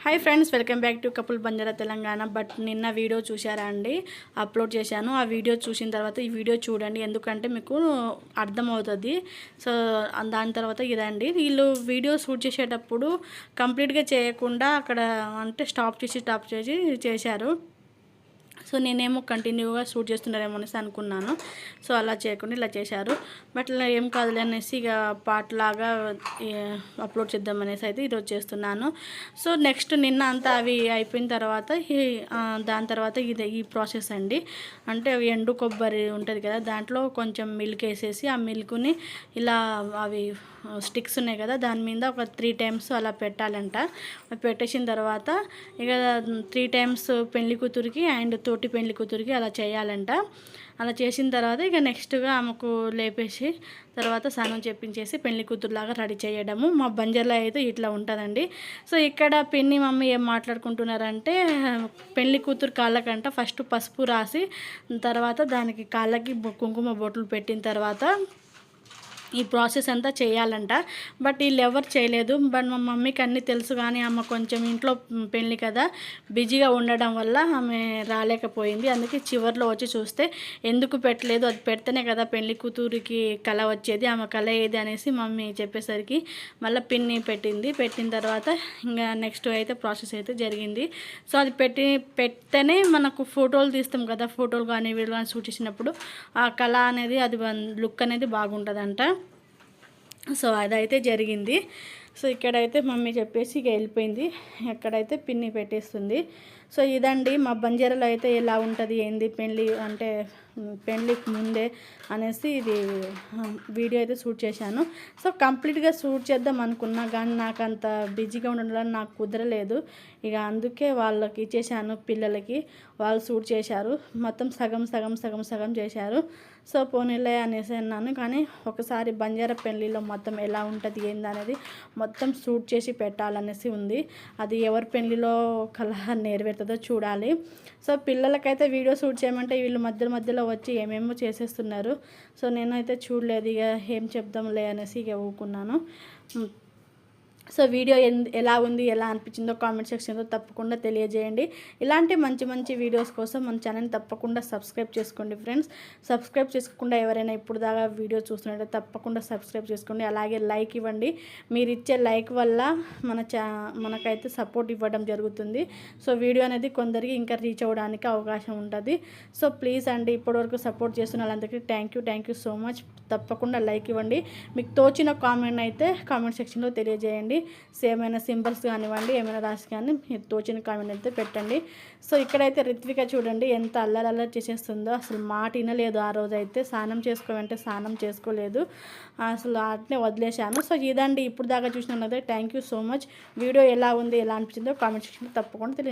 Hi friends, welcome back to couple Banjara Telangana. But నిన్న video చూసారా అండి? అప్లోడ్ చేశాను. ఆ వీడియో చూసిన తర్వాత ఈ వీడియో చూడండి, ఎందుకంటే మీకు అర్థమవుతుంది. సో దాని తర్వాత ఇదండి, వీళ్ళు వీడియో షూట్ చేసేటప్పుడు కంప్లీట్గా చేయకుండా అక్కడ అంటే స్టాప్ చేసి చేశారు. సో నేనేమో కంటిన్యూగా షూట్ చేస్తున్నారేమో అనేసి అనుకున్నాను. సో అలా చేయకుండా ఇలా చేశారు. బట్ ఇలా ఏం కాదులే అనేసి ఇక పార్ట్ లాగా అప్లోడ్ చేద్దామనేసి అయితే ఈరోజు చేస్తున్నాను. సో నెక్స్ట్ నిన్న అంతా అవి అయిపోయిన తర్వాత దాని తర్వాత ఈ ప్రాసెస్ అండి. అంటే అవి ఎండు కొబ్బరి ఉంటుంది కదా, దాంట్లో కొంచెం మిల్క్ వేసేసి ఆ మిల్క్ని ఇలా అవి స్టిక్స్ ఉన్నాయి కదా, దాని మీద ఒక 3 టైమ్స్ అలా పెట్టాలంట. పెట్టేసిన తర్వాత ఇక 3 టైమ్స్ పెళ్లి కూతురికి అండ్ తోటి పెళ్లి కూతురికి అలా చేయాలంట. అలా చేసిన తర్వాత ఇక నెక్స్ట్గా ఆమెకు లేపేసి తర్వాత స్నానం చేపించేసి పెళ్లి కూతురులాగా రెడీ చేయడము. మా బంజర్లో అయితే ఇట్లా ఉంటుందండి. సో ఇక్కడ పిన్ని మమ్మీ ఏం మాట్లాడుకుంటున్నారంటే, పెళ్లి కూతురు కాళ్ళకంట ఫస్ట్ పసుపు రాసి తర్వాత దానికి కాళ్ళకి కుంకుమ బొట్లు పెట్టిన తర్వాత ఈ ప్రాసెస్ అంతా చేయాలంట. బట్ వీళ్ళు ఎవరు చేయలేదు. బట్ మా మమ్మీకి అన్నీ తెలుసు, కానీ ఆమె కొంచెం ఇంట్లో పెళ్ళి కదా బిజీగా ఉండడం వల్ల ఆమె రాలేకపోయింది. అందుకే చివరిలో వచ్చి చూస్తే ఎందుకు పెట్టలేదు, అది పెడితేనే కదా పెళ్లి కూతురికి కళ వచ్చేది, ఆమె కళ ఏది అనేసి మమ్మీ చెప్పేసరికి మళ్ళీ పిన్ని పెట్టిన తర్వాత ఇంకా నెక్స్ట్ అయితే ప్రాసెస్ అయితే జరిగింది. సో అది పెడితేనే మనకు ఫోటోలు తీస్తాం కదా, ఫోటోలు కానీ వీడియో కానీ షూట్ చేసినప్పుడు ఆ కళ అనేది అది లుక్ అనేది బాగుంటుందంట. సో అదైతే జరిగింది. సో ఇక్కడైతే మమ్మీ చెప్పేసి ఇక వెళ్ళిపోయింది. ఎక్కడైతే పిన్ని పెట్టేస్తుంది. సో ఇదండి మా బంజారాలో అయితే ఎలా ఉంటుంది ఏంది పెళ్ళి అంటే పెళ్ళికి ముందే అనేసి ఇది వీడియో అయితే షూట్ చేశాను. సో కంప్లీట్గా షూట్ చేద్దాం అనుకున్నా, కానీ నాకు అంత బిజీగా ఉండడం నాకు కుదరలేదు. ఇక అందుకే వాళ్ళకి ఇచ్చేసాను, పిల్లలకి. వాళ్ళు షూట్ చేశారు, మొత్తం సగం చేశారు. సో పోనీలే అనేసి అన్నాను. కానీ ఒకసారి బంజారా పెళ్ళిలో మొత్తం ఎలా ఉంటుంది ఏందనేది మొత్తం షూట్ చేసి పెట్టాలనేసి ఉంది. అది ఎవరి పెళ్ళిలో కళ నెరవేరుతుందో చూడాలి. సో పిల్లలకైతే వీడియో షూట్ చేయమంటే వీళ్ళు మధ్యలో వచ్చి ఏమేమో చేసేస్తున్నారు. సో నేనైతే చూడలేదు, ఇక ఏం చెప్దాంలే అనేసి ఇక ఊరుకున్నాను. సో వీడియో ఎలా ఉంది, ఎలా అనిపించిందో కామెంట్ సెక్షన్లో తప్పకుండా తెలియజేయండి. ఇలాంటి మంచి వీడియోస్ కోసం మన ఛానల్ తప్పకుండా సబ్స్క్రైబ్ చేసుకోండి ఫ్రెండ్స్. సబ్స్క్రైబ్ చేసుకోకుండా ఎవరైనా ఇప్పుడు దాకా వీడియో చూస్తున్నట్టే తప్పకుండా సబ్స్క్రైబ్ చేసుకోండి. అలాగే లైక్ ఇవ్వండి. మీరు ఇచ్చే లైక్ వల్ల మనకైతే సపోర్ట్ ఇవ్వడం జరుగుతుంది. సో వీడియో అనేది కొందరికి ఇంకా రీచ్ అవ్వడానికి అవకాశం ఉంటుంది. సో ప్లీజ్ అండి, ఇప్పటివరకు సపోర్ట్ చేస్తున్న వాళ్ళందరికీ థ్యాంక్ యూ సో మచ్. తప్పకుండా లైక్ ఇవ్వండి. మీకు తోచిన కామెంట్ అయితే కామెంట్ సెక్షన్లో తెలియజేయండి. ఏమైనా సింబల్స్ కానివ్వండి, ఏమైనా రాసి కానీ మీరు తోచిన కామెంట్ అయితే పెట్టండి. సో ఇక్కడైతే రిత్విక చూడండి ఎంత అల్లరి చేసేస్తుందో, అసలు మాట వినలేదు. ఆ రోజు అయితే స్నానం చేసుకోమంటే స్నానం చేసుకోలేదు, అసలు అట్నే వదిలేశాను. సో ఇదండి, ఇప్పుడు దాకా చూసినట్లయితే thank you so much. Video ఎలా ఉంది, ఎలా అనిపించిందో కామెంట్ సెక్షన్లో తప్పకుండా తెలియజేయండి.